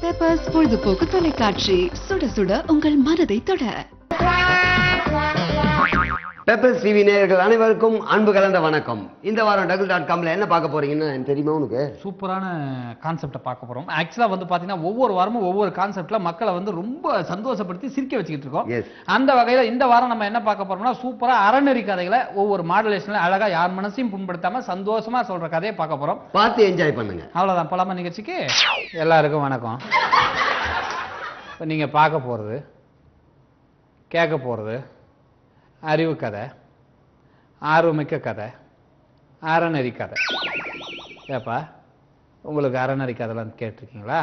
Peppers பொழுதுபோக்கு தொலைக்காட்சி, சுட சுட உங்கள் மனதை தொட. பெப்பர்ஸ் டிவி நேயர்கள் அனைவருக்கும் அன்பு கலந்த வணக்கம். இந்த வாரம் double.comல என்ன பார்க்க போறீங்கன்னு எனக்கு தெரியுமா உனக்கு? சூப்பரான கான்செப்டை பார்க்க போறோம். ஆக்சுவலா வந்து பாத்தீங்கன்னா ஒவ்வொரு வாரமும் ஒவ்வொரு கான்செப்ட்ல மக்களை வந்து ரொம்ப சந்தோஷப்படுத்தி சிரிக்க வச்சுக்கிட்டு இருக்கோம். அந்த வகையில இந்த வாரம் நம்ம என்ன பார்க்க போறோம்னா சூப்பரா அறநெறி கதைகளை ஒவ்வொரு மாடுலேஷன்ல அழகா யார் மனசையும் புண்படுத்தாம சந்தோஷமா சொல்ற கதையை பார்க்க போறோம். பார்த்து என்ஜாய் பண்ணுங்க. அவ்வளவுதான். பலமா நிகழ்ச்சிக்கு எல்லாருக்கும் வணக்கம். இப்போ நீங்க பார்க்க போறது, கேட்க போறது அறிவு கதை, ஆர்வமிக்க கதை, அறநெறி கதை. ஏப்பா உங்களுக்கு அறநெறி கதைலாம் கேட்டிருக்கீங்களா?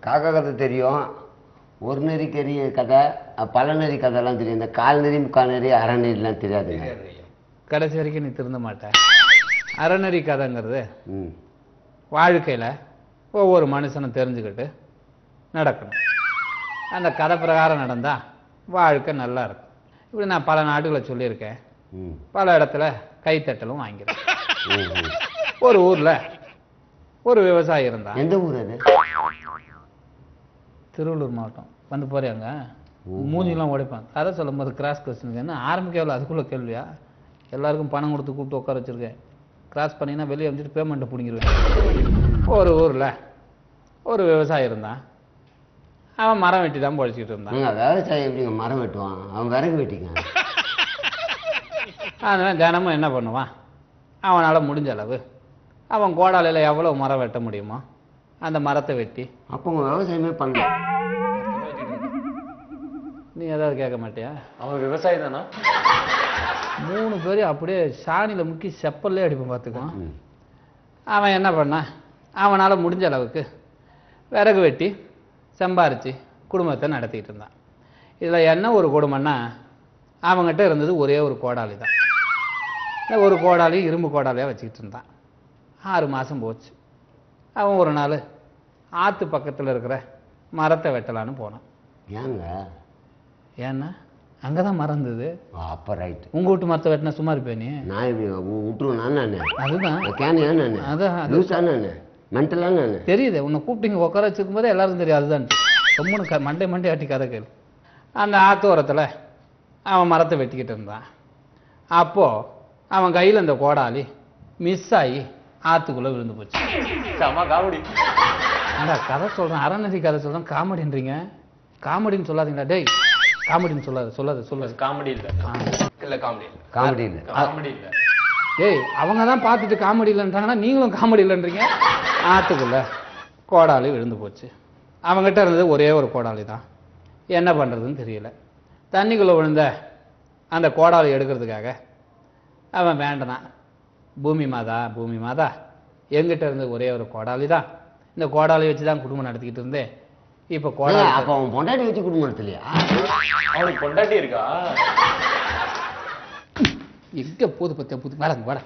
காக்கா கதை தெரியும், ஒரு நெறி கரிய கதை, பல நெறி கதைலாம் தெரியும். இந்த கால் நெறி முக்கால் நெறி அறநெறிலாம் தெரியாது. கடைசி வரைக்கும் நீ திருந்த மாட்டேன். அறநெறி கதைங்கிறது வாழ்க்கையில் ஒவ்வொரு மனுஷனும் தெரிஞ்சுக்கிட்டு நடக்கணும். அந்த கதை பிரகாரம் நடந்தால் வாழ்க்கை நல்லா இருக்கும். இப்படி நான் பல நாடுகளை சொல்லியிருக்கேன், பல இடத்துல கைத்தட்டலும் வாங்கியிருக்கேன். ஒரு ஊரில் ஒரு விவசாயி இருந்தான். எந்த ஊர் அது? திருவள்ளூர் மாவட்டம். வந்து போறியாங்க? மூஞ்சிலாம் உடைப்பான். கதை சொல்லும் போது கிராஸ் கொஸ்டின் என்ன ஆரம்பிக்கவில்லை, அதுக்குள்ள கேள்வியா? எல்லாருக்கும் பணம் கொடுத்து கூப்பிட்டு உட்கார வச்சிருக்கேன். கிராஸ் பண்ணிங்கன்னா வெளியே வந்துட்டு பேமெண்ட்டை பிடிங்கிருவேன். ஒரு ஊரில் ஒரு விவசாயி இருந்தான். அவன் மரம் வெட்டி தான் பொழைச்சிக்கிட்டு இருந்தான். விவசாயி எப்படிங்க மரம் வெட்டுவான்? அவன் விறகு வெட்டிங்க. அதனால் தினமும் என்ன பண்ணுவான், அவனால் முடிஞ்ச அளவு அவன் கோடாலையில் எவ்வளோ மரம் வெட்ட முடியுமோ அந்த மரத்தை வெட்டி. அப்போ உங்கள் விவசாயமே பண்ணல. நீ ஏதாவது கேட்க மாட்டியா? அவன் விவசாயி தானா? 3 பேரும் அப்படியே சாணியில் முக்கி செப்பல்லே அடிப்போம் பார்த்துக்குவான். அவன் என்ன பண்ணான், அவனால் முடிஞ்ச அளவுக்கு விறகு வெட்டி சம்பாரித்து குடும்பத்தை நடத்திக்கிட்டு இருந்தான். இதில் என்ன ஒரு குடும்பம்னா, அவங்ககிட்ட இருந்தது ஒரே ஒரு கோடாளி தான். இந்த ஒரு கோடாளி இரும்பு கோடாலியாக வச்சுக்கிட்டு இருந்தான். 6 மாதம் போச்சு. அவன் ஒரு நாள் ஆற்று பக்கத்தில் இருக்கிற மரத்தை வெட்டலான்னு போனான். ஏங்க? ஏன்னா அங்கே தான் மரம் இருந்தது. அப்போ ரைட். உங்கள் வீட்டு மரத்தை வெட்டினா சும்மா இருப்பேன் நீ? நான் எப்படி விட்டுருவேன்? நான் அதுதான் கேனியா? நான் அதான் லூஸா? நான் மென்டலா? நான் தெரியுது. உன்னை கூப்பிட்டு உட்கார வச்சுக்கும் போதே எல்லாருக்கும் தெரியும் அதுதான். ரொம்ப மண்டே ஆட்டி கதை கேளு. அந்த ஆத்தோரத்தில் அவன் மரத்தை வெட்டிக்கிட்டு இருந்தான். அப்போது அவன் கையில் அந்த கோடாலி மிஸ் ஆகி ஆற்றுக்குள்ளே விழுந்து போச்சு. காமெடி. அந்த கதை சொல்கிறேன், அறநெறி கதை சொல்கிறேன், காமெடின்றீங்க. காமெடின்னு சொல்லாதீங்களா? டேய் காமெடின்னு சொல்லாது. காமெடி இல்லை. இல்லை காமெடி இல்லை. காமெடி இல்லை. காமெடி இல்லை. ஏய் அவங்க தான் பார்த்துட்டு காமெடி இல்லைன்றாங்கன்னா நீங்களும் காமெடி இல்லைன்றீங்க. ஆற்றுக்குள்ளே கோடாலி விழுந்து போச்சு. அவங்ககிட்ட இருந்தது ஒரே ஒரு கோடாலி தான். என்ன பண்ணுறதுன்னு தெரியல. தண்ணிக்குள்ளே விழுந்த அந்த கோடாலி எடுக்கிறதுக்காக அவன் வேண்டனான். பூமி மாதா எங்கிட்ட இருந்தது ஒரே ஒரு கோடாலி தான். இந்த கோடாலி வச்சு தான் குடும்பம் நடத்திக்கிட்டு இருந்தேன். இப்போ கோடாலி அப்போ அவன் பொண்டாட்டி வச்சு குடும்பம் நடத்தலையா? அவனுக்கு பொண்டாட்டி இருக்கா? எங்கே போது மேடம் வாடா.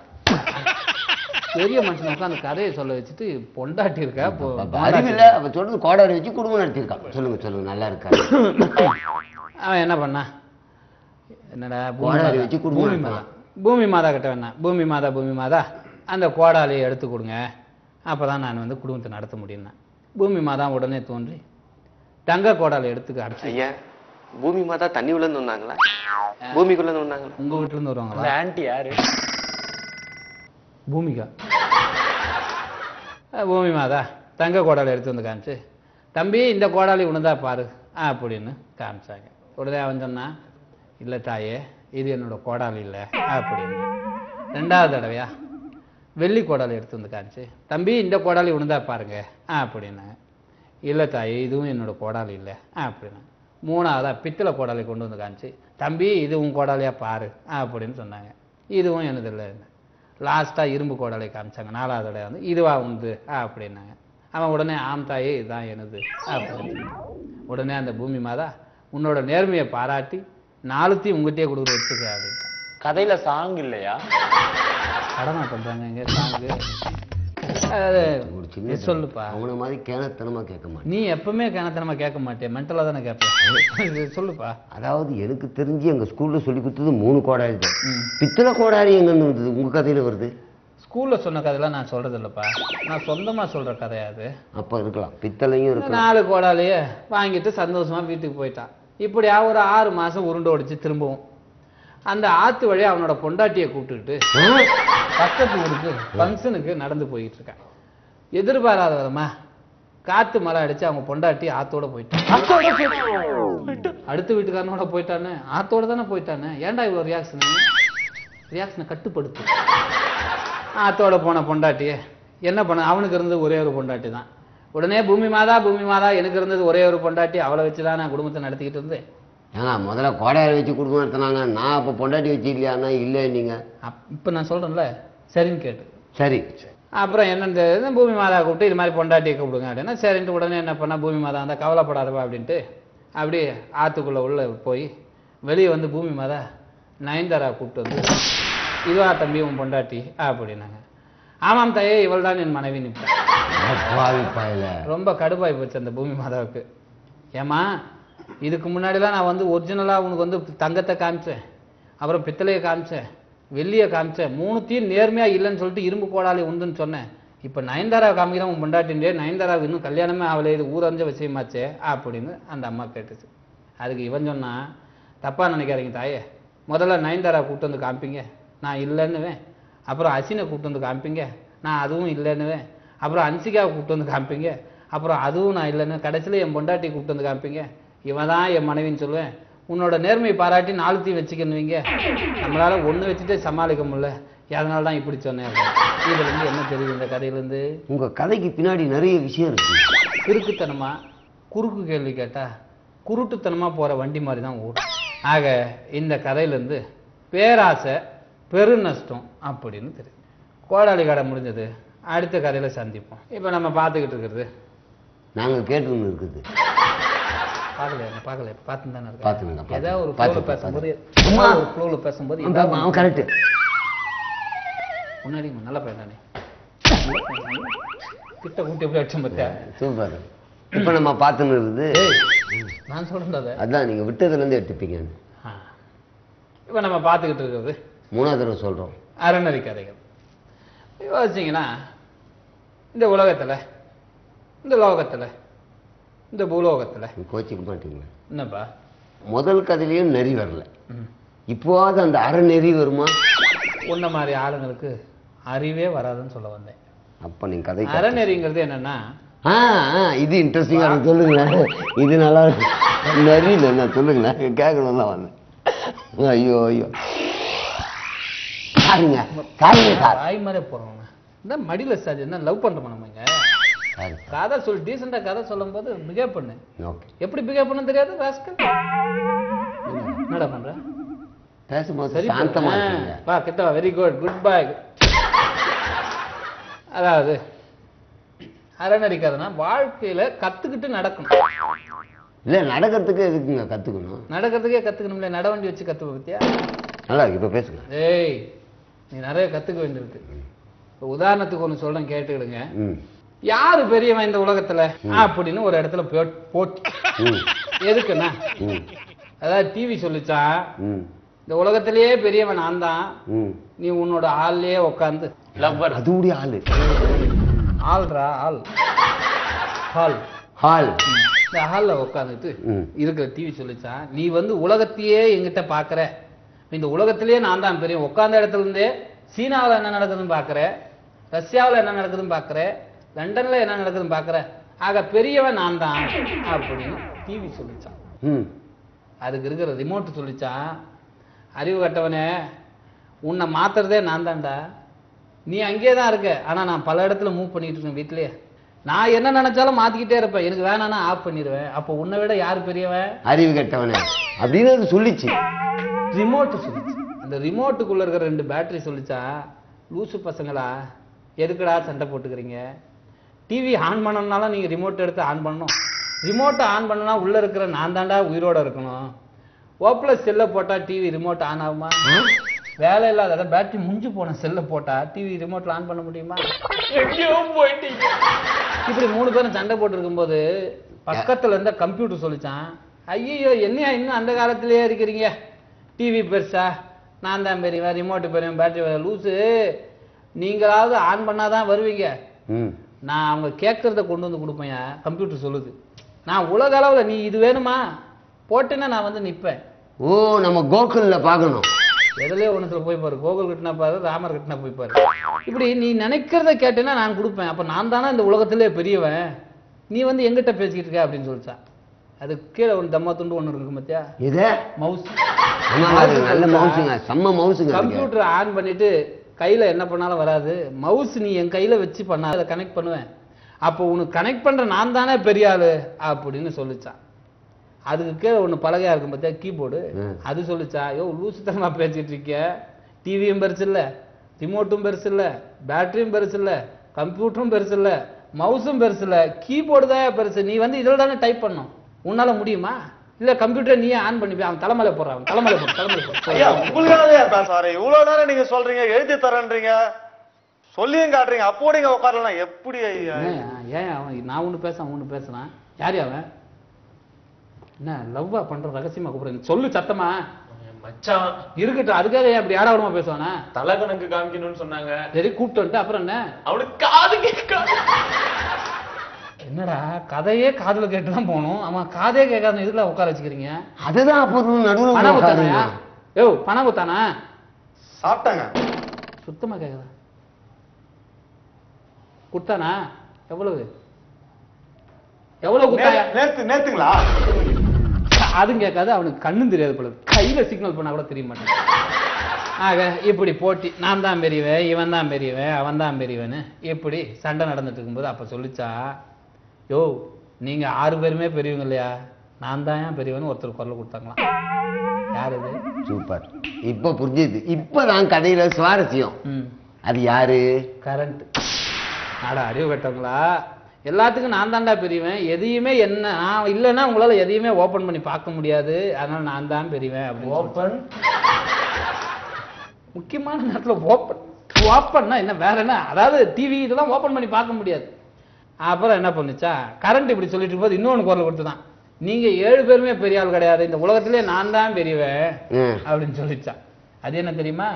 பெரிய மனுஷன் உட்காந்து கதையை சொல்ல வச்சுட்டு பொண்டாட்டி இருக்கா? அறிவில்லை. அப்போ சொல்றது கோடாலி வச்சு குடும்பம் நடத்தியிருக்கான். சொல்லுங்க நல்லா இருக்கா? அவன் என்ன பண்ணா, என்னடா கோடாலி வச்சு பூமி மாதா கிட்ட வேணா, பூமி மாதா அந்த கோடாலியை எடுத்து கொடுங்க, அப்போ தான் நான் வந்து குடும்பத்தை நடத்த முடியும்னா. பூமி மாதா உடனே தோன்றி தங்க கோடாலி எடுத்துக்க அடிச்சு. ஐயா, பூமி மாதா தண்ணி உள்ள இருந்து வந்தாங்களா? பூமிக்குள்ள இருந்து வந்தாங்களா? உங்க வீட்டுல இருந்து வருவாங்களா? ஆன்ட்டி யாரு? பூமிகா. பூமி மாதா தங்க கோடாலி எடுத்து வந்து காமிச்சு, தம்பி இந்த கோடாலி உணர்ந்தா பாரு அப்படின்னு காமிச்சாங்க. உடனே அவன் சொன்னான், இல்லை தாயே இது என்னோட கோடாலி இல்லை அப்படின்னு. 2வது தடவையா வெள்ளி கோடாலி எடுத்து வந்து காமிச்சு, தம்பி இந்த கோடாலி உணர்ந்தா பாருங்க அப்படின்னாங்க. இல்லை தாயே இதுவும் என்னோட கோடாலி இல்லை அப்படின்னா. 3வதா பித்தளை கோடாலி கொண்டு வந்து காமிச்சு, தம்பி இது உன் கோடாலியா பாரு அப்படின்னு சொன்னாங்க. இதுவும் எனது இல்லை. லாஸ்ட்டாக இரும்பு கோடாலி காமிச்சாங்க. 4வது தடவை வந்து இதுவா உண்டு அப்படின்னாங்க. அவன் உடனே ஆம் தாயே இதுதான் எனது அப்படின்னு. உடனே அந்த பூமி மாதா உன்னோட நேர்மையை பாராட்டி 4த்தையும் உங்ககிட்டயே கொடுக்குற எடுத்துக்க அப்படின்னு. கதையில சாங் இல்லையா? கடனா பண்றாங்க இங்க சாங்கு. சொல்லுப்பா. அவன மாதிரி கேனத்தனமா கேட்க மாட்டேன். நீ எப்பவுமே கேனத்தனமா கேட்க மாட்டேன், மென்டலா தானே கேட்பேன். சொல்லுப்பா. அதாவது எனக்கு தெரிஞ்சு எங்க ஸ்கூல்ல சொல்லி கொடுத்தது 3 கோடாலி தான். பித்தளை கோடாலி எங்க இருந்து வந்தது? உங்க கதையில வருது. ஸ்கூல்ல சொன்ன கதையெல்லாம் நான் சொல்றது இல்லப்பா, நான் சொந்தமா சொல்ற கதையா அது. அப்போ இருக்கலாம், பித்தளையும் இருக்கலாம். 4 கோடாலியே வாங்கிட்டு சந்தோஷமா வீட்டுக்கு போயிட்டான். இப்படியா ஒரு 6 மாசம் உருண்டு ஓடிச்சு. திரும்பவும் அந்த ஆத்து வழியா அவனோட பொண்டாட்டியை கூப்பிட்டுக்கிட்டு பக்கத்து ஊருக்கு ஃபங்க்ஷனுக்கு நடந்து போயிட்டு இருக்கான். எதிர்பாராத விதமா காத்து மழை அடிச்சு அவங்க பொண்டாட்டி ஆத்தோட போயிட்டான். அடுத்த வீட்டுக்காரனோட போயிட்டானே, ஆத்தோட தானே போயிட்டானே, ஏன்டா இவ்வளவு ரியாக்ஷனை கட்டுப்படுத்து. ஆத்தோட போன பொண்டாட்டியே என்ன பண்ண, அவனுக்கு இருந்தது ஒரே ஒரு பொண்டாட்டி தான். உடனே பூமி மாதா எனக்கு இருந்தது ஒரே ஒரு பொண்டாட்டி, அவளை வச்சுதான் நான் குடும்பத்தை நடத்திக்கிட்டு இருந்தேன். ஏன்னா முதல்ல கோடையார் வச்சு குடும்பம் நடத்தினாங்க, நான் அப்போ பொண்டாட்டி வச்சு இல்லையாண்ணா? இல்லை நீங்க இப்போ நான் சொல்றேன்ல, சரின்னு கேட்டு. சரி. அப்புறம் என்னன்னு பூமி மாதா கூப்பிட்டு இது மாதிரி பொண்டாட்டியை கூப்பிடுங்க அப்படின்னா சரின்ட்டு உடனே என்ன பண்ணா, பூமி மாதா இருந்தால் கவலைப்படாதவா அப்படின்ட்டு அப்படியே ஆற்றுக்குள்ளே உள்ள போய் வெளியே வந்து பூமி மாதா நயன்தாரா கூப்பிட்டு வந்து இதுவா தம்பி உன் பொண்டாட்டி அப்படின்னாங்க. ஆமாம் தாயே, இவள் தான் என் மனைவி நிற்பேன். ரொம்ப கடுப்பாகி போச்சு அந்த பூமி மாதாவுக்கு. ஏமா இதுக்கு முன்னாடிலாம் நான் வந்து ஒரிஜினலாக உனக்கு வந்து தங்கத்தை காமிச்சேன், அப்புறம் பித்தளையை காமிச்சேன், வெள்ளியை காமிச்சேன், 3த்தையும் நேர்மையாக இல்லைன்னு சொல்லிட்டு இரும்பு கோடாலி உண்டுன்னு சொன்னேன். இப்போ நயன்தாராவை காமிக்கிறேன் உன் பொண்டாட்டின்றே, நயன்தாராவுக்கு இன்னும் கல்யாணமே ஆகலை, இது ஊரறிஞ்ச விஷயமாச்சே அப்படின்னு அந்த அம்மா கேட்டுச்சு. அதுக்கு இவன் சொன்னா, தப்பாக நினைக்காதீங்க தாயே, முதல்ல நயன்தாரா கூப்பிட்டு வந்து காமிப்பீங்க, நான் இல்லைன்னுவேன். அப்புறம் அசினை கூப்பிட்டு வந்து காமிப்பீங்க, நான் அதுவும் இல்லைன்னுவேன். அப்புறம் அன்சிகாவை கூப்பிட்டு வந்து காமிப்பீங்க, அப்புறம் அதுவும் நான் இல்லைன்னு. கடைசியில் என் பொண்டாட்டி கூப்பிட்டு வந்து காமிப்பீங்க, இவன் தான் என் மனைவின்னு சொல்லுவேன். உன்னோட நேர்மையை பாராட்டி 4த்தையும் வச்சுக்கணுவீங்க. நம்மளால ஒன்று வச்சுட்டே சமாளிக்க முடியல, அதனால தான் இப்படி சொன்னேன். இதுலேருந்து என்ன தெரியுது இந்த கதையிலேருந்து? உங்கள் கதைக்கு பின்னாடி நிறைய விஷயம் இருக்கு. கிறுக்குத்தனமா குறுக்கு கேள்வி கேட்டா குருட்டுத்தனமா போகிற வண்டி மாதிரி தான் ஓடும். ஆக இந்த கதையிலேருந்து பேராசை பெருநஷ்டம் அப்படின்னு தெரியும். கோடாலி கடை முடிஞ்சது, அடுத்த கதையில் சந்திப்போம். இப்போ நம்ம பார்த்துக்கிட்டு இருக்கிறது, நாங்கள் கேட்டுன்னு இருக்குது. பார்க்கல பார்த்து தானே பார்த்துங்க. ஏதாவது ஒரு ஃப்ளோவில் பேசும்போது அவன் கரெக்டு. முன்னாடி நல்ல பையன் தானே, கிட்ட கூட்டி எப்படி அடிச்சோம் பார்த்தியா? சூப்பர். இப்போ நம்ம பார்த்துன்னு இருக்குது. நான் சொல்றேன் அதான் நீங்கள் விட்டதுலேருந்து எடுத்துப்பீங்க. இப்போ நம்ம பார்த்துக்கிட்டு இருக்கிறது 3வது தடவை சொல்கிறோம், அறநெறி கதைகள். யோசிச்சிங்கன்னா இந்த உலகத்தில், இந்த லோகத்தில், இந்த பூலோகத்தில் கோச்சிக்க மாட்டீங்களா? என்னப்பா முதல் கதையிலையும் நெறி வரல, இப்போவாது அந்த அறநெறி வருமா? உன்ன மாதிரி ஆளுங்களுக்கு அறிவே வராதுன்னு சொல்ல வந்தேன். அப்போ நீங்கள் கதை அறநெறிங்கிறது என்னன்னா, இது இன்ட்ரெஸ்டிங்காக இருக்கு, சொல்லுங்களேன். இது நல்லா இருக்கு. நெறி என்ன சொல்லுங்களேன், கேட்கணும் தான் வந்தேன். ஐயோ ஐயோ சாரிங்க சாரிங்க சார். ஆய் மாதிரி போகிறோம் இந்த மடியில் சார் என்ன லவ் பண்ணுறோமா நம்ம இங்கே? கதை சொல், டீசெண்டாக கதை சொல்லும் போது பிகேவ் பண்ணு. ஓகே, எப்படி பிகேவ் பண்ண தெரியாது ராஸ்கல். என்னடா பண்ற? பேசும்போது சாந்தமா இருக்கீங்க. வா கிட்ட வா. வெரி குட், குட் பாய். அதாவது அறநெறி கதைனா வாழ்க்கையில கத்துக்கிட்டு நடக்கணும். இல்லை நடக்கிறதுக்கு எதுக்குங்க கற்றுக்கணும்? நடக்கிறதுக்கே கற்றுக்கணும்ல, நடவண்டி வச்சு கற்றுக்க பத்தியா? நல்லா இருக்கு, இப்போ பேசுங்க. ஏய் நீ நிறைய கற்றுக்க வேண்டியிருக்கு. இப்போ உதாரணத்துக்கு ஒன்று சொல்கிறேன் கேட்டுக்கிடுங்க. யாரு பெரியவன் இந்த உலகத்துல அப்படின்னு ஒரு இடத்துல போட்டு எதுக்குன்னா, அதாவது டிவி சொல்லிச்சா இந்த உலகத்திலேயே பெரியவன் நான் தான், நீ உன்னோட ஆள்லயே உட்காந்து அதுடைய ஆளு ஆள்ரா ஆள் ஹால் ஹால் இந்த ஹால்ல உட்காந்துட்டு இருக்கிற டிவி சொல்லிச்சா, நீ வந்து உலகத்தையே எங்கிட்ட பாக்குற, இந்த உலகத்திலேயே நான் தான் பெரிய, உட்கார்ந்த இடத்துல இருந்தே சீனாவில் என்ன நடக்குதுன்னு பாக்குற, ரஷ்யாவில் என்ன நடக்குதுன்னு பாக்குற, லண்டன்ல என்ன நடக்குதுன்னு பாக்குற, ஆக பெரியவன் நான் தான் அப்படின்னு டிவி சொல்லிச்சான். அதுக்கு இருக்கிற ரிமோட் சொல்லிச்சான், அறிவு கட்டவனே உன்னை மாத்துறதே நான் தான்டா, நீ அங்கேயே தான் இருக்க, ஆனா நான் பல இடத்துல மூவ் பண்ணிட்டு இருக்கேன் வீட்லயே, நான் என்ன நினைச்சாலும் மாத்திக்கிட்டே இருப்பேன், எனக்கு வேணானா ஆஃப் பண்ணிடுவேன். அப்போ உன்னை விட யாரு பெரியவன்? அறிவு கட்டவனே அப்படின்னு அது சொல்லிச்சு. ரிமோட் சொல்லிச்சு. அந்த ரிமோட்டுக்குள்ள இருக்கிற 2 பேட்டரி சொல்லிச்சா, லூசு பசங்களா எதுக்குடா சண்டை போட்டுக்கிறீங்க, டிவி ஆன் பண்ணணும்னாலும் நீங்க ரிமோட் எடுத்து ஆன் பண்ணணும், ரிமோட்டை ஆன் பண்ணனா உள்ள இருக்கிற நான் தாண்டா உயிரோட இருக்கணும், ஓப்ளஸ் செல்ல போட்டா டிவி ரிமோட் ஆன் ஆகுமா? வேலை இல்லாத பேட்டரி முடிஞ்சு போன செல்ல போட்டா டிவி ரிமோட்ல ஆன் பண்ண முடியுமா? போயிட்டீங்க. இப்படி 3 பேரும் சண்டை போட்டு இருக்கும்போது பக்கத்துல இருந்த கம்ப்யூட்டர் சொல்லிச்சான், ஐயோ என்னையா இன்னும் அந்த காலத்திலேயே இருக்கிறீங்க, டிவி பெருசா, நான் தான் பெரியவன், ரிமோட்டு பெரியவன், பேட்டரி லூசு, நீங்களாவது ஆன் பண்ணாதான் வருவீங்க. ம் நான் அவங்க கேட்கறத கொண்டு வந்து கொடுப்பேன். கம்ப்யூட்டர் சொல்லுது. நான் உலக அளவில் நீ இது வேணுமா போட்டேன்னா நான் வந்து நிற்பேன். ஓ நம்ம கோகுல்ல பார்க்கணும். எதுலயே ஒன்றுத்துல போய் பாரு. கோகுல் கிட்டனா பாரு, ராமர் கிட்டனா போய் பாரு. இப்படி நீ நினைக்கிறத கேட்டேன்னா நான் கொடுப்பேன். அப்போ நான் தானே இந்த உலகத்திலே பெரியவன். நீ வந்து எங்கிட்ட பேசிக்கிட்டு இருக்க அப்படின்னு சொல்லிச்சா. அது கீழே ஒரு தம்மா துண்டு ஒன்று இருக்கு மத்தியா. இது மவுஸ். நல்ல மவுசுங்க, செம்ம மவுசுங்க. கம்ப்யூட்டர் ஆன் பண்ணிட்டு கையில என்ன பண்ணாலும் வராது. மவுஸ் நீ என் கையில வச்சு பண்ண அதை கனெக்ட் பண்ணுவேன். அப்போ உனக்கு கனெக்ட் பண்ற நான் தானே பெரிய ஆளு அப்படின்னு சொல்லிச்சான். அதுக்கு கீழே ஒன்று பலகையா இருக்கும் பார்த்தியா, கீபோர்டு. அது சொல்லிச்சா, ஐயோ லூசுத்தனமா பேசிட்டு இருக்க. டிவியும் பெருசு இல்லை, ரிமோட்டும் பெருசு இல்லை, பேட்டரியும் பெருசு இல்லை, கம்ப்யூட்டரும் பெருசு இல்லை, மவுஸும் பெருசு இல்லை, கீபோர்டு தான் பெருசு. நீ வந்து இதில் தானே டைப் பண்ணும். உன்னால முடியுமா? இல்ல கம்ப்யூட்டர் நீயே ஆன் பண்ணி அவன் தலைமையில போடுறான். தலைமையில போடு. ஐயா உங்களுக்காக சார் இவ்வளவு நேரம் நீங்க சொல்றீங்க, எழுதி தரேன்றீங்க, சொல்லியும் காட்டுறீங்க, அப்போ நீங்க உட்காரலாம் எப்படி ஐயா? ஏன் அவன் நான் ஒண்ணு பேச அவன் ஒண்ணு பேசுறான். யாரு அவன்? என்ன லவ்வா பண்ற ரகசியமா கூப்பிடுறேன் சொல்லு சத்தமா. மச்சான் இருக்கட்டும். அதுக்காக ஏன் அப்படி ஆடாவடமா பேசுவானா? தலை கணக்கு காமிக்கணும்னு சொன்னாங்க. சரி கூப்பிட்டு வந்துட்டு அப்புறம் என்ன? அவனுக்கு காது கேட்காது. என்னடா கதையே காதுல கேட்டுதான் போகணும். அவன் காதே கேட்காத இதுல உட்கார வச்சுக்கிறீங்க. அதுதான் அப்போ நடுவில் பணம் கொடுத்தானா? யோ பணம் கொடுத்தானா? சாப்பிட்டாங்க. சுத்தமா கேக்குதா? கொடுத்தானா? எவ்வளவு எவ்வளவு கொடுத்தாயா? நேத்துங்களா? அதுவும் கேட்காது. அவனுக்கு கண்ணும் தெரியாது போல. கையில சிக்னல் பண்ணா கூட தெரிய மாட்டேன். ஆக இப்படி போட்டி, நான் தான் பெரியவன், இவன் தான் பெரியவன், அவன் தான் பெரியவன், இப்படி சண்டை நடந்துட்டு இருக்கும்போது அப்ப சொல்லிச்சா, யோ நீங்க 6 பேருமே பெரியவங்க இல்லையா, நான் தான் ஏன் பெரியவன் ஒருத்தர் குரல் கொடுத்தாங்களாம். யாரு இது? சூப்பர். இப்ப புரிஞ்சுது. இப்பதான் கதையில சுவாரஸ்யம். அது யாரு? கரண்ட். நாடா அறிவு கட்டவங்களா? எல்லாத்துக்கும் நான் தாண்டா பெரியவன். எதையுமே என்ன நான் இல்லைன்னா உங்களால எதையுமே ஓபன் பண்ணி பார்க்க முடியாது. அதனால நான் தான் பெரியவன் அப்படின்னு. ஓபன் முக்கியமான நேரத்துல ஓப்பன்னா என்ன வேற என்ன? அதாவது டிவி இதெல்லாம் ஓபன் பண்ணி பார்க்க முடியாது. அப்புறம் என்ன பண்ணுச்சா, கரண்ட் இப்படி சொல்லிட்டு இருக்கும்போது இன்னொன்னு குரல் கொடுத்துதான், நீங்க 7 பேருமே பெரிய ஆள் கிடையாது, இந்த உலகத்திலே நான் தான் பெரியவன் அப்படின்னு சொல்லிச்சா. அது என்ன தெரியுமா?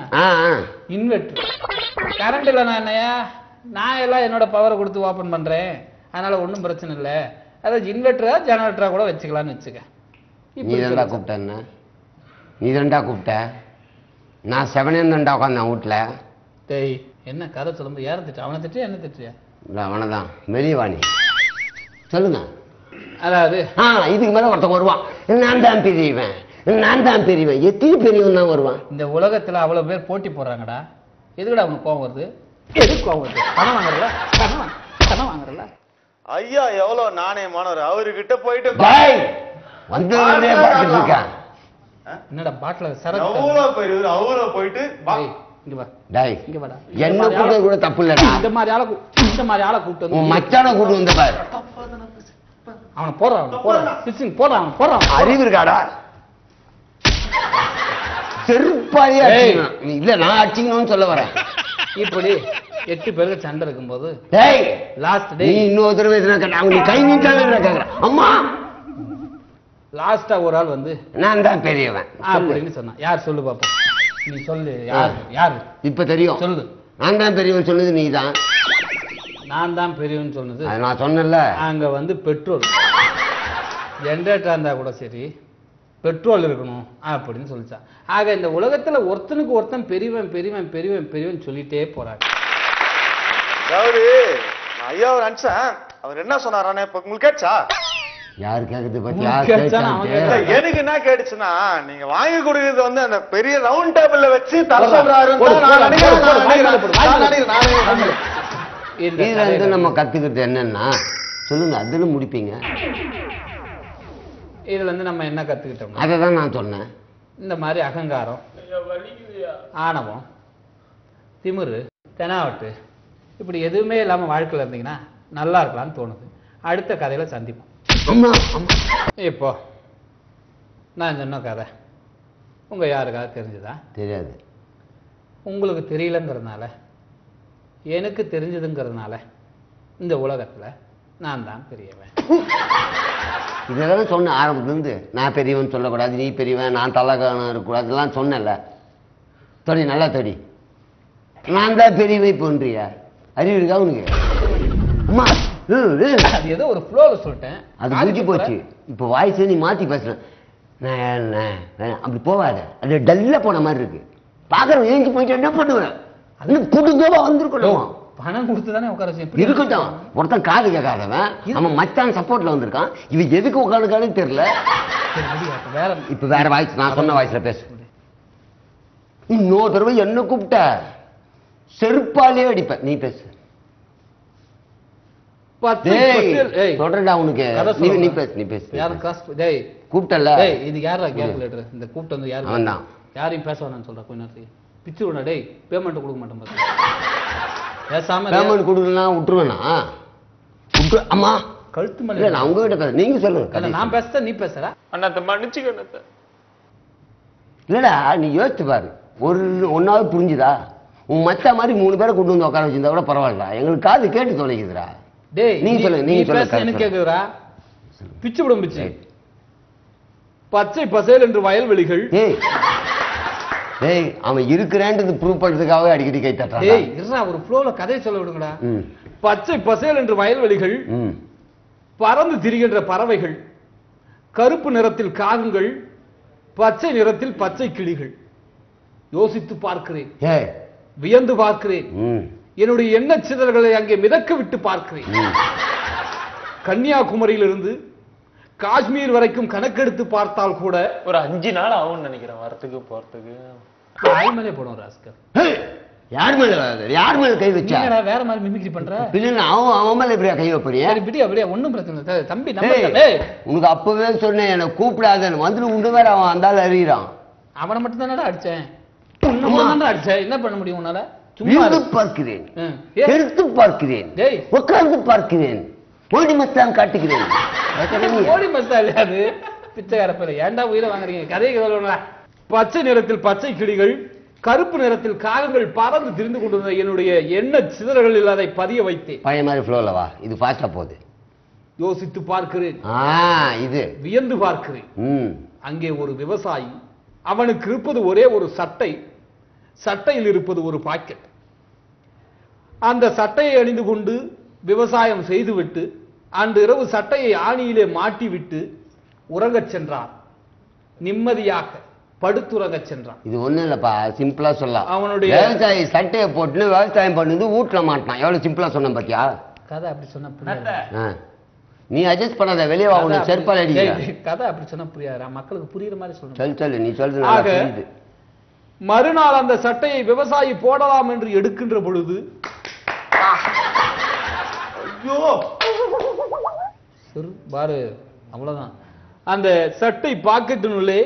இன்வெர்டர். கரண்ட் இல்லை நான் என்னையா, நான் எல்லாம் என்னோட பவரை கொடுத்து ஓபன் பண்றேன், அதனால ஒன்றும் பிரச்சனை இல்லை. அதாவது இன்வெர்டரா ஜெனரேட்டரா கூட வச்சுக்கலாம்னு வச்சுக்க. நீ தாண்டா கூப்பிட்ட என்ன? நீ தாண்டா கூப்பிட்ட? நான் 7 தாண்டா உட்காந்தேன் வீட்டில். டேய் என்ன கதை சொல்லும்போது யாரை திட்டு? அவனை திட்டியா என்ன திட்டியா? இல்லை அவனை தான். மெலிவாணி சொல்லுங்க. அதாவது இதுக்கு மேலே ஒருத்தன் வருவான், நான் தான் பெரியவன், நான் தான் பெரியவன். எத்தனை பெரியவன் தான் வருவான்? இந்த உலகத்துல அவ்வளவு பேர் போட்டி போடுறாங்கடா. எதுக்குடா அவனுக்கு கோவம் வருது? எதுக்கு கோவம் வருது? பணம் வாங்குறல, பணம் வாங்குறல. ஐயா எவ்வளவு நாணயமானவர், அவர்கிட்ட போயிட்டு வந்து பார்த்துட்டு இருக்கான். என்னடா பாட்டில சரக்கு அவ்வளவு போயிட்டு இங்க வா, டாய் இங்க வாடா. என்ன கூட்டம் கூட தப்பு இல்லடா. இந்த மாதிரி ஆளை கூப்பிட்டு வந்து மச்சான கூட்டு வந்த பாரு. அவனை போடுறான். அறிவு இருக்காடா? செருப்பாளியா இல்ல, நான் அடிச்சுக்கணும்னு சொல்ல வரேன். இப்படி 8 பேருக்கு சண்டை இருக்கும்போது லாஸ்ட் டே இன்னொரு தடவை அவங்க கை நீட்டாங்க. அம்மா லாஸ்டா ஒரு ஆள் வந்து நான் தான் பெரியவன் அப்படின்னு சொன்னான். யார் சொல்லு பாப்போம்? நீ சொல்லு. யாரு இப்ப தெரியும்? சொல்லு. நான் தான் பெரியவன் சொன்னது நீ தான். நான் தான் பெரியவன் சொன்னது நான் சொன்னேன்ல. அங்க வந்து பெட்ரோல் ஜெனரேட்டரா இருந்தா கூட சரி பெட்ரோல் இருக்கணும் அப்படின்னு சொல்லிச்சான். ஆக இந்த உலகத்துல ஒருத்தனுக்கு ஒருத்தன் பெரியவன் பெரியவன் பெரியவன் பெரியவன் சொல்லிட்டே போறாங்க. அதாவது ஐயா ஒரு அன்சன் அவர் என்ன சொன்னாரானே இப்ப உங்களுக்கு கேட்சா? யாரு கேக்குறது பத்தி எனக்கு என்ன கேட்டுச்சுன்னா, நீங்க வாங்கி கொடுக்கிறது வந்து அந்த பெரிய ரவுண்ட் டேபிள்ல வச்சு தர சொல்றாரு. இதுல இருந்து நம்ம கத்துக்கிறது என்னன்னா சொல்லுங்க, அதுல முடிப்பீங்க. இதுல இருந்து நம்ம என்ன கத்துக்கிட்டோம்? அதை தான் நான் சொன்னேன். இந்த மாதிரி அகங்காரம், ஆணவம், திமிரு, தெனாவட்டு இப்படி எதுவுமே இல்லாம வாழ்க்கையில் இருந்தீங்கன்னா நல்லா இருக்கலாம்னு தோணுது. அடுத்த கதையில சந்திப்போம். இப்போ நான் சொன்ன கதை உங்க யாருக்காவது தெரிஞ்சுதா? தெரியாது. உங்களுக்கு தெரியலங்கிறதுனால, எனக்கு தெரிஞ்சதுங்கிறதுனால இந்த உலகத்துல நான் தான் பெரியவன். இதெல்லாம் சொன்ன ஆரம்பத்துலேருந்து நான் பெரியவன் சொல்லக்கூடாது, நீ பெரியவன், நான் தலைகானம் இருக்கக்கூடாது, இதெல்லாம் சொன்னேன்ல. தொடி நல்லா தொடி. நான் தான் பெரியவை பண்றியா? அறிவு இருக்கா உனக்கு? அம்மா அது ஏதோ ஒரு ஃப்ளோல சொல்லிட்டேன். அது முடிஞ்சு போச்சு. இப்போ வாய்ஸ் நீ மாத்தி பேசுற. அப்படி போவாத. அது டல்லா போன மாதிரி இருக்கு. பாக்குறவன் ஏஞ்சி போயிட்டு என்ன பண்ணுவேன்? அது குடுங்கவா வந்திருக்கணும். பணம் கொடுத்து தானே உட்கார வச்சு இருக்கட்டும். ஒருத்தன் காது கேட்காதவன் அவன் மச்சான் சப்போர்ட்ல வந்திருக்கான். இவன் எதுக்கு உட்காந்துக்கானு தெரியல. வேற இப்ப வேற வாய்ஸ் நான் சொன்ன வாய்ஸ்ல பேசு. இன்னொரு தடவை என்ன கூப்பிட்ட செருப்பாலே அடிப்ப. நீ பேசு. சொல்றா உனக்கு. நீ பேசு நீ பேசு. யாரும் கிராஸ் டேய் கூப்பிட்டல. டேய் இது யாரா கேப் லெட்டர்? இந்த கூப்பிட்டு வந்து யாரு? அவன்தான். யாரையும் பேச வேணாம்னு சொல்ற கொஞ்ச நேரத்துக்கு. பிச்சு விடா டேய். பேமெண்ட் கொடுக்க மாட்டேன் பாத்து. பேசாம பேமெண்ட் கொடுக்கலனா விட்டுருவேனா? அம்மா கழுத்து மேல இல்ல நான் உங்ககிட்ட பேச. நீங்க சொல்லுங்க. நான் பேசுறேன் நீ பேசுற. அண்ணாத்த மன்னிச்சுக்க அண்ணாத்த. இல்லடா நீ யோசிச்சு பாரு. ஒன்னாவது புரிஞ்சுதா? உன் மச்சா மாதிரி 3 பேரை கொண்டு வந்து உட்கார வச்சிருந்தா கூட பரவாயில்ல. எங்களுக்கு காது கேட்டு தொலைக்குதுடா. டேய் நீங்க சொல்லுங்க. நீங்க சொல்லுங்க. என்ன கேக்குறா? பிச்சு விடும் பிச்சு. பச்சை பசேல் என்று வயல்வெளிகள். டேய் டேய் அவன் இருக்கிறேன்றது ப்ரூவ் பண்றதுக்காக அடிக்கடி கை தட்டான். டேய் இருடா ஒரு ஃப்ளோல கதை சொல்ல விடுங்கடா. பச்சை பசேல் என்று வயல்வெளிகள், பறந்து திரிகின்ற பறவைகள், கருப்பு நிறத்தில் காகங்கள், பச்சை நிறத்தில் பச்சை கிளிகள். யோசித்து பார்க்கிறேன், வியந்து பார்க்கிறேன், என்னுடைய எண்ண சிதறல்களை அங்கே மிதக்க விட்டு பார்க்கிறேன். கன்னியாகுமரியிலிருந்து காஷ்மீர் வரைக்கும் கணக்கெடுத்து பார்த்தால் கூட ஒரு 5 நாள் ஆகும்னு நினைக்கிறேன் வரத்துக்கு போறதுக்கு. ஆய்மலே போடும் ராஸ்கர். யார் மேல கை வச்சா? வேற மாதிரி மிமிக்ரி பண்ற. அவன் மேல எப்படியா கை வைப்பறியா? அப்படியே ஒண்ணும் பிரச்சனை இல்லை தம்பி. உனக்கு அப்பவே சொன்னேன் என்ன கூப்பிடாதன்னு. வந்து உண்டு வேற அவன் அந்தால அறிகிறான். அவனை மட்டும் தானடா அடிச்சேன். அடிச்சேன் என்ன பண்ண முடியும் உன்னால? சும்மா பார்க்கிறேன், எடுத்து பார்க்கிறேன், உட்கார்ந்து பார்க்கிறேன், ஓடி மஸ்தான் காட்டுகிறேன். ஓடி மஸ்தா இல்லையா அது? பிச்சைக்கார பேர ஏன்டா உயிரை வாங்குறீங்க? கதையை சொல்லுங்க. பச்சை நிறத்தில் பச்சை கிளிகள், கருப்பு நிறத்தில் காகங்கள் பறந்து திரிந்து கொண்டிருந்த என்னுடைய எண்ண சிதறல்களில் அதை பதிய வைத்தேன். பழைய மாதிரி ஃப்ளோலவா? இது ஃபாஸ்டா போகுது. யோசித்து பார்க்கிறேன், இது வியந்து பார்க்கிறேன். அங்கே ஒரு விவசாயி, அவனுக்கு இருப்பது ஒரே ஒரு சட்டை, சட்டையில் இருப்பது ஒரு பாக்கெட். அந்த சட்டையை அணிந்து கொண்டு விவசாயம் செய்துவிட்டு அன்று இரவு சட்டையை ஆணியிலே மாட்டிவிட்டு உறங்கச் சென்றார். நிம்மதியாக படுத்துறங்கச் சென்றான். இது ஒண்ணு இல்லப்பா, சிம்பிளா சொல்லலாம். அவனுடைய விவசாயி சட்டையை போட்டு விவசாயம் பண்ணுது, வீட்டுல மாட்டான். எவ்வளவு சிம்பிளா சொன்ன பாத்தியா? கதை அப்படி சொன்ன புரியாது. நீ அட்ஜஸ்ட் பண்ணாத, வெளியே வா, உன்னை செருப்பால் அடிக்கிற. கதை அப்படி சொன்னா புரியாது, மக்களுக்கு புரியுற மாதிரி சொல்லணும். சொல்லு நீ சொல்றது. மறுநாள் அந்த சட்டையை விவசாயி போடலாம் என்று எடுக்கின்ற பொழுது பாரு அவ்வளவுதான். அந்த சட்டை பாக்கெட்டினுள்ளே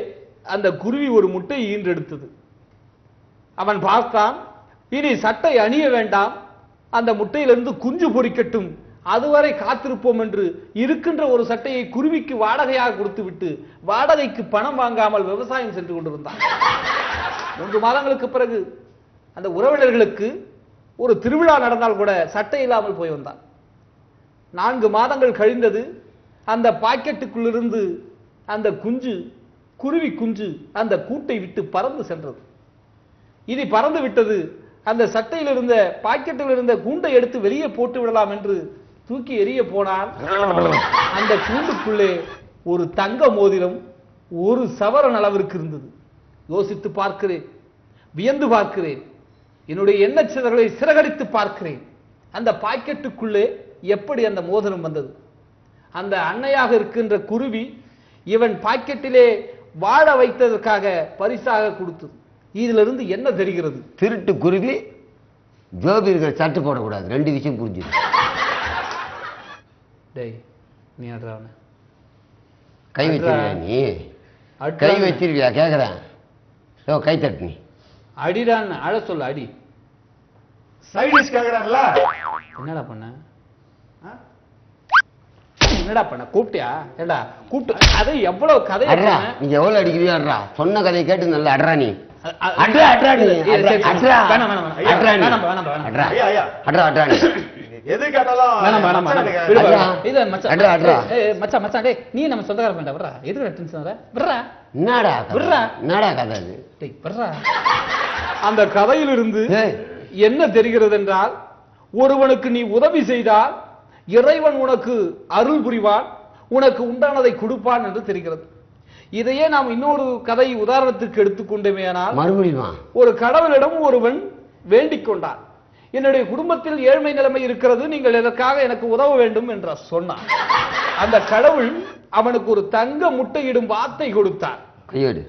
அந்த குருவி ஒரு முட்டையை ஈன்றெடுத்தது. அவன் பார்த்தான், இனி சட்டை அணிய வேண்டாம், அந்த முட்டையிலிருந்து குஞ்சு பொறிக்கட்டும், அதுவரை காத்திருப்போம் என்று இருக்கின்ற ஒரு சட்டையை குருவிக்கு வாடகையாக கொடுத்து விட்டு வாடகைக்கு பணம் வாங்காமல் விவசாயம் சென்று கொண்டிருந்தான். 3 மாதங்களுக்கு பிறகு அந்த உறவினர்களுக்கு ஒரு திருவிழா நடந்தால் கூட சட்டை இல்லாமல் போய் வந்தான். 4 மாதங்கள் கழிந்தது. அந்த பாக்கெட்டுக்குள்ளிருந்து அந்த குஞ்சு, குருவி குஞ்சு அந்த கூட்டை விட்டு பறந்து சென்றது. இது பறந்து விட்டது. அந்த சட்டையில் இருந்த பாக்கெட்டில் இருந்த கூண்டை எடுத்து வெளியே போட்டு விடலாம் என்று தூக்கி எறிய போனால் அந்த கூண்டுக்குள்ளே ஒரு தங்க மோதிரம் 1 சவரன் அளவிற்கு இருந்தது. யோசித்து பார்க்கிறேன், வியந்து பார்க்கிறேன், என்னுடைய எண்ணச்சிதறலை சிறகடித்து பார்க்கிறேன். அந்த பாக்கெட்டுக்குள்ளே எப்படி அந்த மோதிரம் வந்தது? அந்த அன்னையாக இருக்கின்ற குருவி இவன் பாக்கெட்டிலே வாழ வைத்ததற்காக பரிசாக கொடுத்தது. இதிலிருந்து என்ன தெரிகிறது? திருட்டு குருவி ஜோபிர்கள் சட்டு போடக்கூடாது. 2 விஷயம் புரிஞ்சுது. டேய் நீ அட்றாவன கை வச்சிருவியா? நீ கை வச்சிருவியா கேக்குறேன். கை தட்டு. நீ அடிடான்னு அழ சொல்ல அடி. சைடிஷ் கேக்குறான்ல, என்னடா பண்ண? என்னடா பண்ண? கூப்பிட்டியா? ஏடா கூப்பிட்டு அதை எவ்வளவு கதை நீ எவ்வளவு அடிக்கிறியோ அட்ரா. சொன்ன கதையை கேட்டு நல்லா அட்ரா. நீ எது கேட்டாலும் நீ நம்ம சொந்தக்கார பண்ண வர்றா. எதுக்கு டென்ஷன் வர? வர்றா. என்னடா கதை அது? அந்த கதையிலிருந்து என்ன தெரிகிறது என்றால், ஒருவனுக்கு நீ உதவி செய்தால் இறைவன் உனக்கு அருள் புரிவான், உனக்கு உண்டானதை கொடுப்பான் என்று தெரிகிறது. இதையே நாம் இன்னொரு கதை உதாரணத்துக்கு எடுத்துக்கொண்டோமேயானால், மறுபடியும் ஒரு கடவுளிடம் ஒருவன் வேண்டிக் கொண்டான், என்னுடைய குடும்பத்தில் ஏழ்மை நிலைமை இருக்கிறது, நீங்கள் எதற்காக எனக்கு உதவ வேண்டும் என்று சொன்னான். அந்த கடவுள் அவனுக்கு ஒரு தங்க முட்டையிடும் வாத்தை கொடுத்தார். கையேடு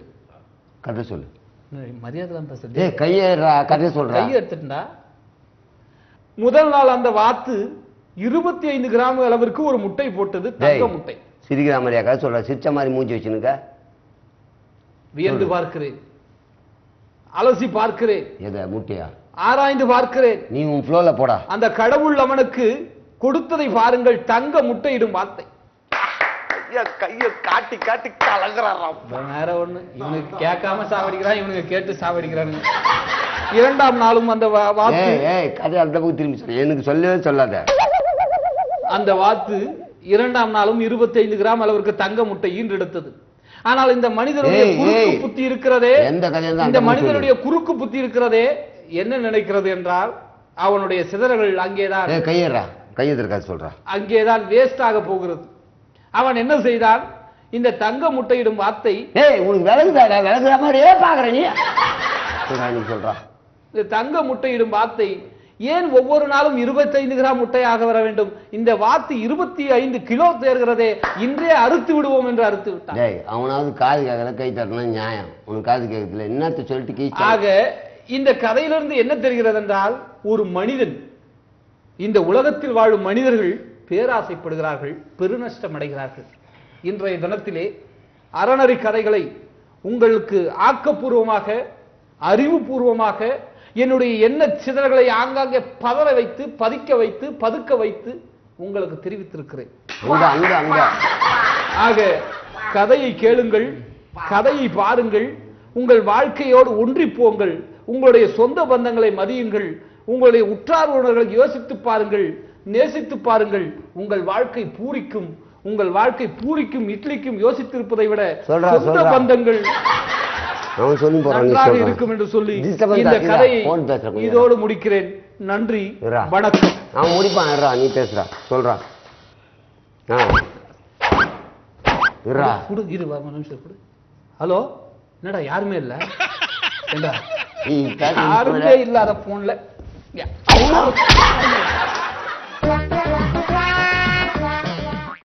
கதை சொல்லு. மரியாதை பேசுறது கையேறா கதை சொல்ற. கையை எடுத்துட்டா முதல் நாள் அந்த வாத்து 25 கிராம் அளவிற்கு ஒரு முட்டை போட்டது, தங்க முட்டை. சிரிக்கிற மாதிரியா கதை சொல்ற? சிரிச்ச மாதிரி மூஞ்சி வச்சுனுக்க. வியந்து பார்க்கிறேன், அலசி பார்க்கிறேன், எதை முட்டையா ஆராய்ந்து பார்க்கிறேன். நீ உன் ஃப்ளோல போடா. அந்த கடவுள் அவனுக்கு கொடுத்ததை பாருங்கள், தங்க முட்டையிடும் வார்த்தை. கைய காட்டி காட்டி கலங்குறாராம். வேற ஒண்ணு, இவனுக்கு கேட்காம சாவடிக்கிறான், இவனுக்கு கேட்டு சாவடிக்கிறானுங்க. 2ஆம் நாளும் அந்த வாத்து, கதை அந்த பக்கம் திரும்பி சொல்லு, எனக்கு சொல்லவே சொல்லாத. அந்த வாத்து 2ஆம் நாளும் 25 கிராம் அளவிற்கு தங்க முட்டை ஈன்றெடுத்தது. ஆனால் இந்த மனிதனுடைய குறுக்கு புத்தி இருக்கிறதே, இந்த மனிதனுடைய குறுக்கு புத்தி இருக்கிறதே என்ன நினைக்கிறது என்றால், அவனுடைய சிதறல்கள் அங்கேதான் கையேறா கையெழுத்து சொல்ற, அங்கேதான் வேஸ்ட் ஆக போகிறது. அவன் என்ன செய்தான், இந்த தங்க முட்டையிடும் வாத்தை, உனக்கு விளங்குதாடா, விளங்குற மாதிரியே பாக்குற நீ சொல்றா. இந்த தங்க முட்டையிடும் வாத்தை ஏன் ஒவ்வொரு நாளும் 25 கிராம் முட்டையாக வர வேண்டும்? இந்த வாத்து 25 கிலோ தேர்கிறதே, இன்றே அறுத்து விடுவோம் என்று அறுத்து விட்டான். அவனாவது காது கேட்கல, கை தரணும் நியாயம். உனக்கு காது கேட்கல, என்னத்த சொல்லிட்டு. ஆக இந்த கதையிலிருந்து என்ன தெரிகிறது என்றால், ஒரு மனிதன், இந்த உலகத்தில் வாழும் மனிதர்கள் பேராசைப்படுகிறார்கள், பெருநஷ்டம் அடைகிறார்கள். இன்றைய தினத்திலே அறநெறி கதைகளை உங்களுக்கு ஆக்கப்பூர்வமாக, அறிவுபூர்வமாக, என்னுடைய எண்ண சிதறல்களை ஆங்காங்கே பதற வைத்து, பதிக்க வைத்து, பதுக்க வைத்து உங்களுக்கு தெரிவித்திருக்கிறேன். ஆக கதையை கேளுங்கள், கதையை பாருங்கள், உங்கள் வாழ்க்கையோடு ஒன்றி போங்கள், உங்களுடைய சொந்த பந்தங்களை மதியுங்கள், உங்களுடைய உற்றார் உறவினர்களை யோசித்து பாருங்கள், நேசித்து பாருங்கள். உங்கள் வாழ்க்கை பூரிக்கும். உங்கள் வாழ்க்கை பூரிக்கும் இட்லிக்கும் யோசித்திருப்பதை விட சொந்த பந்தங்கள் நன்றாக இருக்கும் என்று சொல்லி இந்த கதையை இதோடு முடிக்கிறேன். நன்றி, வணக்கம். அவன் முடிப்பான், நீ பேசுறா, சொல்றா. ஹலோ, என்னடா யாருமே இல்ல, யாருமே இல்லாத போன்ல